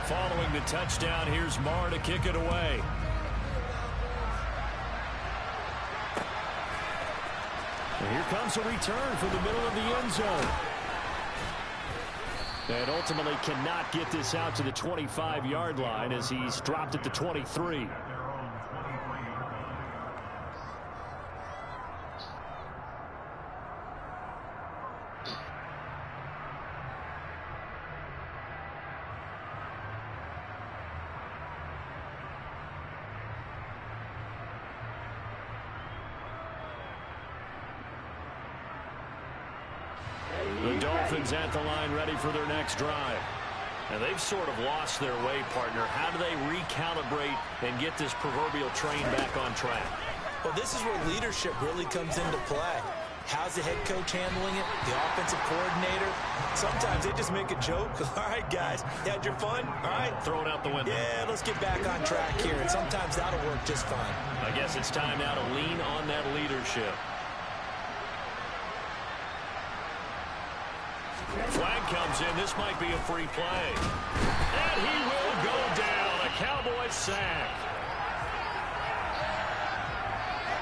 Following the touchdown, here's Marr to kick it away. And here comes a return from the middle of the end zone. And ultimately cannot get this out to the 25-yard line as he's dropped at the 23. The Dolphins at the line ready for their next drive. And they've sort of lost their way, partner. How do they recalibrate and get this proverbial train back on track? Well, this is where leadership really comes into play. How's the head coach handling it? The offensive coordinator? Sometimes they just make a joke. All right, guys, you had your fun? All right. Throw it out the window. Yeah, let's get back on track here. And sometimes that'll work just fine. I guess it's time now to lean on that leadership. Flag comes in. This might be a free play. And he will go down. A Cowboys sack.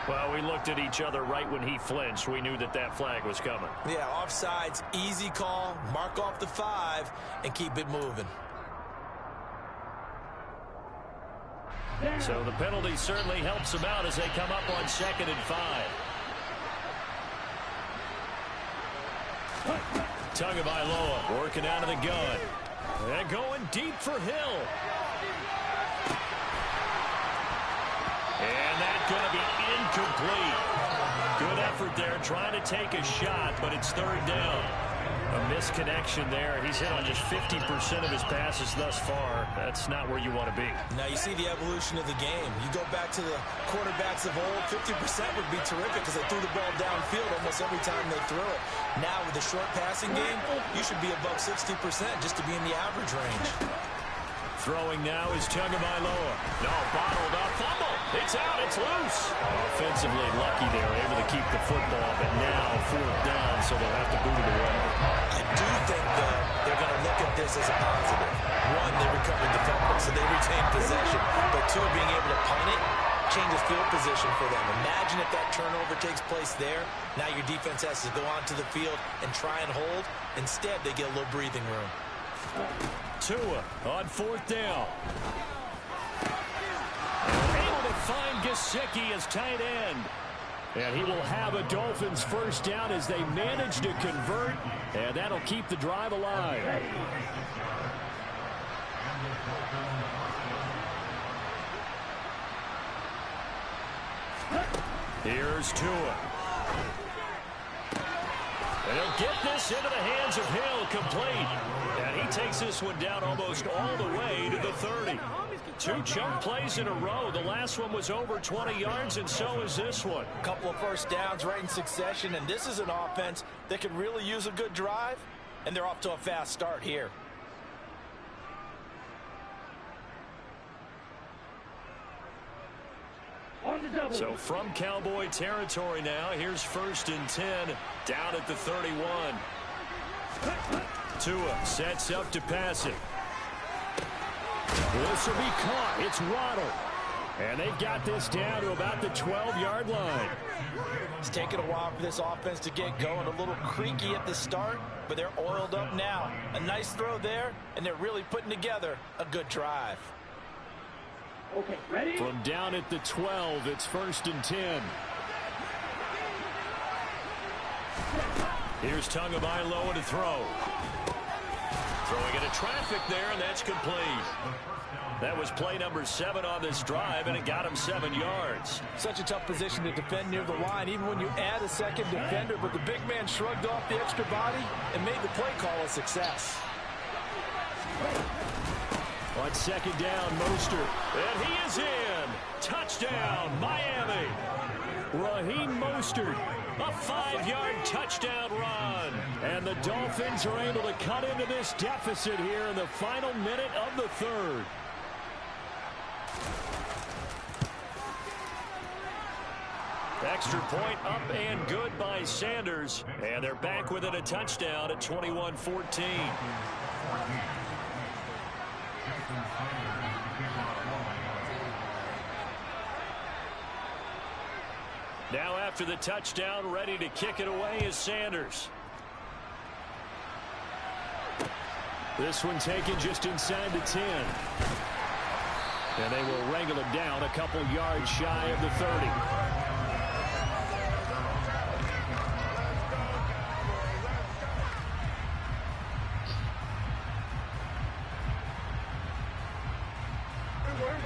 Well, we looked at each other right when he flinched. We knew that that flag was coming. Yeah, offsides, easy call. Mark off the 5 and keep it moving. So the penalty certainly helps them out as they come up on 2nd and 5. Tagovailoa working out of the gun. And going deep for Hill. And that's going to be incomplete. Good effort there trying to take a shot, but it's 3rd down. A misconnection there. He's hit on just 50% of his passes thus far. That's not where you want to be. Now you see the evolution of the game. You go back to the quarterbacks of old, 50% would be terrific because they threw the ball downfield almost every time they threw it. Now with the short passing game, you should be above 60% just to be in the average range. Throwing now is Tagovailoa. No, bottled up. Fumble. It's out. It's loose. Offensively lucky they were able to keep the football, but now 4th down, so they'll have to boot it away. I do think, though, they're going to look at this as a positive. 1, they recovered the fumble, so they retained possession. But 2, being able to punt it changes field position for them. Imagine if that turnover takes place there. Now your defense has to go onto the field and try and hold. Instead, they get a little breathing room. Tua on 4th down. Able to find Gesicki as tight end. And he will have a Dolphins 1st down as they manage to convert. And that'll keep the drive alive. Here's Tua. And he'll get this into the hands of Hill, complete. And he takes this one down almost all the way to the 30. 2 chunk plays in a row. The last one was over 20 yards, and so is this one. A couple of 1st downs right in succession, and this is an offense that could really use a good drive, and they're off to a fast start here. So from Cowboy territory now, here's 1st and 10, down at the 31. Tua sets up to pass it. This will be caught. It's Waddle. And they've got this down to about the 12-yard line. It's taken a while for this offense to get going. A little creaky at the start, but they're oiled up now. A nice throw there, and they're really putting together a good drive. Okay, ready? From down at the 12, it's 1st and 10. Here's Tagovailoa to throw. Throwing into traffic there, and that's complete. That was play number 7 on this drive, and it got him 7 yards. Such a tough position to defend near the line, even when you add a second defender, but the big man shrugged off the extra body and made the play call a success. On 2nd down, Mostert. And he is in. Touchdown, Miami. Raheem Mostert, a 5-yard touchdown run. And the Dolphins are able to cut into this deficit here in the final minute of the 3rd. Extra point up and good by Sanders. And they're back within a touchdown at 21-14. Now after the touchdown, ready to kick it away is Sanders. This one taken just inside the 10. And they will wrangle it down a couple yards shy of the 30.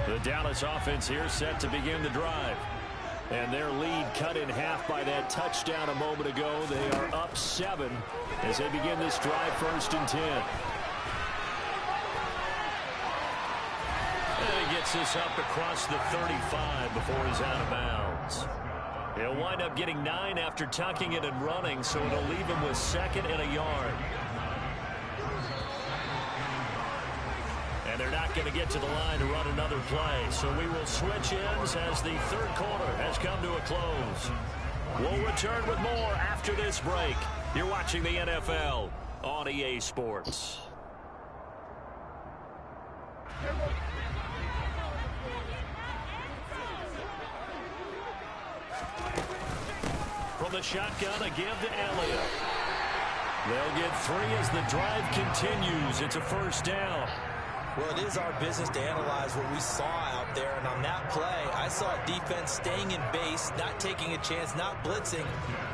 The Dallas offense here set to begin the drive. And their lead cut in half by that touchdown a moment ago. They are up 7 as they begin this drive, 1st and 10. And he gets this up across the 35 before he's out of bounds. He'll wind up getting 9 after tucking it and running, so it'll leave him with 2nd and a yard. And they're not going to get to the line to run another play. So we will switch ends as the 3rd quarter has come to a close. We'll return with more after this break. You're watching the NFL on EA Sports. From the shotgun, a give to Elliott. They'll get 3 as the drive continues. It's a 1st down. Well, it is our business to analyze what we saw out there, and on that play, I saw a defense staying in base, not taking a chance, not blitzing,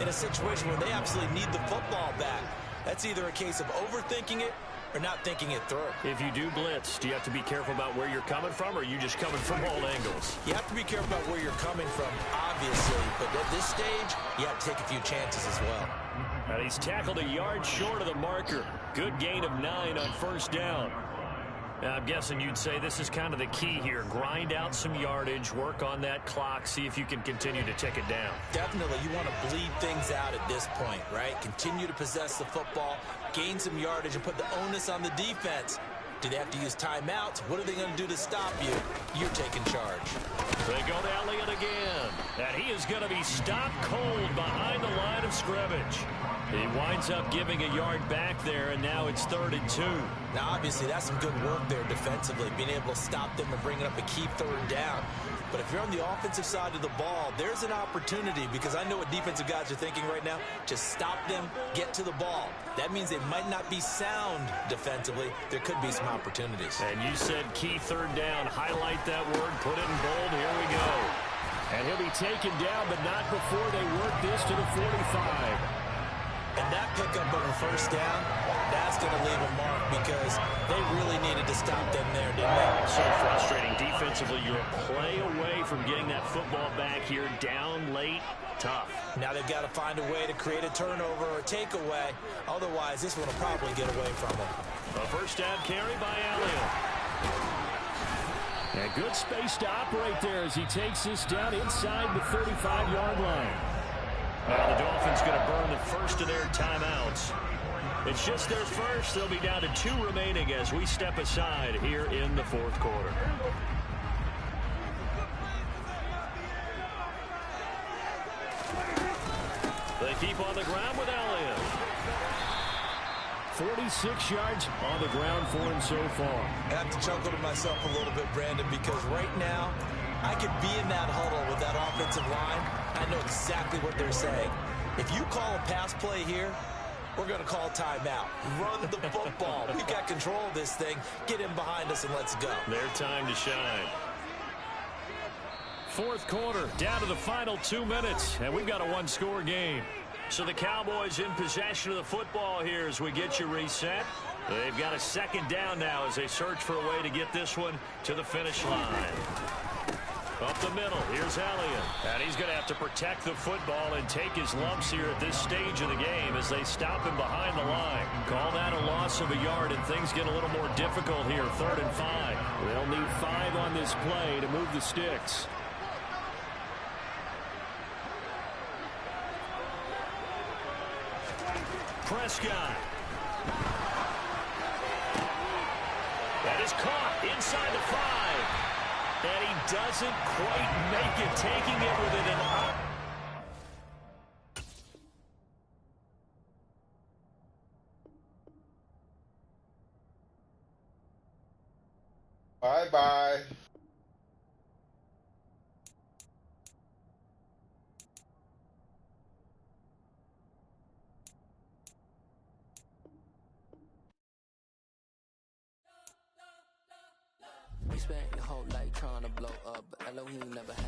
in a situation where they absolutely need the football back. That's either a case of overthinking it or not thinking it through. If you do blitz, do you have to be careful about where you're coming from, or are you just coming from all angles? You have to be careful about where you're coming from, obviously, but at this stage, you have to take a few chances as well. And he's tackled a yard short of the marker. Good gain of 9 on 1st down. I'm guessing you'd say this is kind of the key here. Grind out some yardage, work on that clock, see if you can continue to tick it down. Definitely. You want to bleed things out at this point, right? Continue to possess the football, gain some yardage, and put the onus on the defense. Do they have to use timeouts? What are they going to do to stop you? You're taking charge. They go to Elliott again. And he is going to be stopped cold behind the line of scrimmage. He winds up giving a yard back there, and now it's 3rd and 2. Now, obviously, that's some good work there defensively, being able to stop them and bringing up a key 3rd down. But if you're on the offensive side of the ball, there's an opportunity, because I know what defensive guys are thinking right now. Just stop them, get to the ball. That means they might not be sound defensively. There could be some opportunities. And you said key 3rd down. Highlight that word, put it in bold. Here we go. And he'll be taken down, but not before they work this to the 45. And that pickup of a 1st down, that's going to leave a mark, because they really needed to stop them there, didn't they? So frustrating. Defensively, you're a play away from getting that football back here. Down late, tough. Now they've got to find a way to create a turnover or takeaway. Otherwise, this one will probably get away from them. A 1st down carry by Elliott. And good space to operate there as he takes this down inside the 35-yard line. Now the Dolphins going to burn the 1st of their timeouts. It's just their 1st. They'll be down to 2 remaining as we step aside here in the 4th quarter. They keep on the ground with Elliott. 46 yards on the ground for him so far. I have to chuckle to myself a little bit, Brandon, because right now I could be in that huddle with that offensive line. I know exactly what they're saying. If you call a pass play here, we're going to call timeout. Run the football. We've got control of this thing. Get in behind us and let's go. Their time to shine. 4th quarter, down to the final 2 minutes, and we've got a 1-score game. So the Cowboys in possession of the football here as we get you reset. They've got a 2nd down now as they search for a way to get this one to the finish line. Up the middle, here's Elliott. And he's going to have to protect the football and take his lumps here at this stage of the game as they stop him behind the line. Call that a loss of a yard, and things get a little more difficult here, 3rd and 5. They'll need 5 on this play to move the sticks. Prescott. That is caught inside the 5. And he doesn't quite make it, taking it with it and Bye-bye. You spent your whole life trying to blow up, but Elohim never had